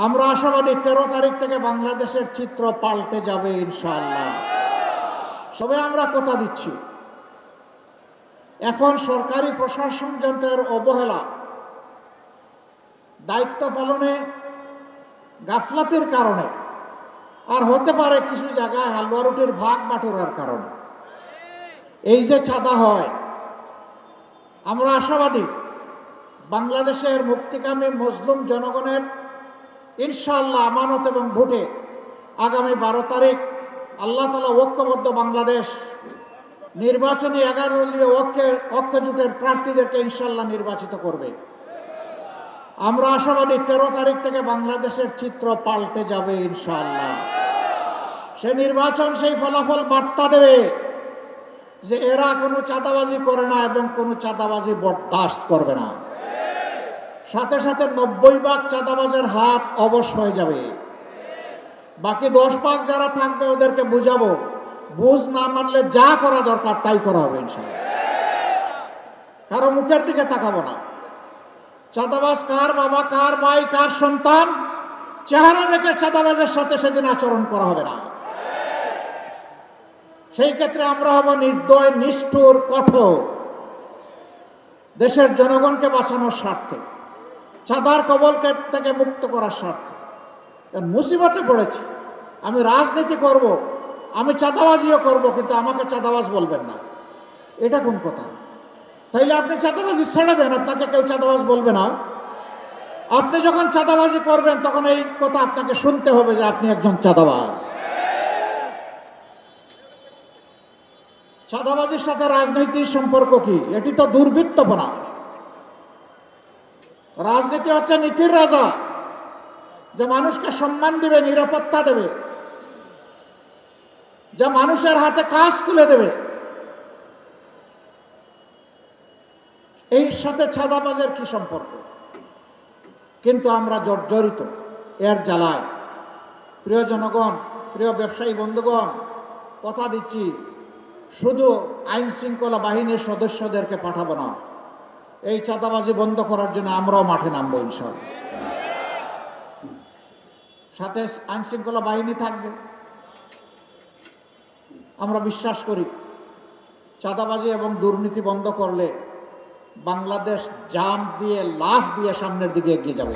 আমরা আশাবাদী 13 তারিখ থেকে বাংলাদেশের চিত্র পাল্টে যাবে ইনশাআল্লাহ। সবে আমরা কথা দিচ্ছি, এখন সরকারি প্রশাসন যন্ত্রের অবহেলা, দায়িত্ব পালনে গাফলাতের কারণে, আর হতে পারে কিছু জায়গায় হালুয়া রুটির ভাগ বাটোয়ারার কারণে এই যে চাঁদা হয়, আমরা আশাবাদী বাংলাদেশের মুক্তিকামী মজলুম জনগণের ইনশাআল্লাহ আমানত এবং ভোটে আগামী 12 তারিখ আল্লাহ তাআলা ঐক্যবদ্ধ বাংলাদেশ নির্বাচনী 11 দলীয় ঐক্য জোটের প্রার্থীদেরকে ইনশাআল্লাহ নির্বাচিত করবে। আমরা আশাবাদী 13 তারিখ থেকে বাংলাদেশের চিত্র পাল্টে যাবে ইনশাআল্লাহ। সেই নির্বাচন সেই ফলাফল বার্তা দেবে যে এরা কোনো চাঁদাবাজি করে না এবং কোনো চাঁদাবাজি বরদাস্ত করবে না। সাথে সাথে 90% চাঁদাবাজের হাত অবশ হয়ে যাবে। বাকি 10% যারা থাকবে ওদেরকে বুঝাবো, বুঝ না মানলে যা করা দরকার তাই করা হবে ইনশাআল্লাহ। কারো মুখের দিকে তাকাবো না। চাঁদাবাজ কার বাবা, কার ভাই, কার সন্তান, চেহারা দেখে চাঁদাবাজের সাথে সেদিন আচরণ করা হবে না। সেই ক্ষেত্রে আমরা হব নির্দয়, নিষ্ঠুর, কঠোর, দেশের জনগণকে বাঁচানোর স্বার্থে, চাঁদার কবল থেকে মুক্ত করার স্বার্থে। মুসিবতে পড়েছি, আমি রাজনীতি করব, আমি চাঁদাবাজিও করব, কিন্তু আমাকে চাঁদাবাজ বলবেন না, এটা কোন কথা? তাইলে আপনি চাঁদাবাজি ছেড়ে দেন, আপনাকে কেউ চাঁদাবাজ বলবে না। আপনি যখন চাঁদাবাজি করবেন তখন এই কথা আপনাকে শুনতে হবে যে আপনি একজন চাঁদাবাজ। চাঁদাবাজির সাথে রাজনৈতিক সম্পর্ক কি? এটি তো দুর্বৃত্তপনা। রাজনীতি হচ্ছে নীতির রাজা, যে মানুষকে সম্মান দেবে, নিরাপত্তা দেবে, যে মানুষের হাতে কাজ তুলে দেবে। এই সাথে চাঁদাবাজের কি সম্পর্ক? কিন্তু আমরা জর্জরিত এর জ্বালায়। প্রিয় জনগণ, প্রিয় ব্যবসায়ী বন্ধুগণ, কথা দিচ্ছি শুধু আইন শৃঙ্খলা বাহিনীর সদস্যদেরকে পাঠাবো না, এই চাঁদাবাজি বন্ধ করার জন্য আমরাও মাঠে নামবো ইনশাআল্লাহ। সাথে আইন শৃঙ্খলা বাহিনী থাকবে। আমরা বিশ্বাস করি চাঁদাবাজি এবং দুর্নীতি বন্ধ করলে বাংলাদেশ জাম্প দিয়ে, লাফ দিয়ে সামনের দিকে এগিয়ে যাবে।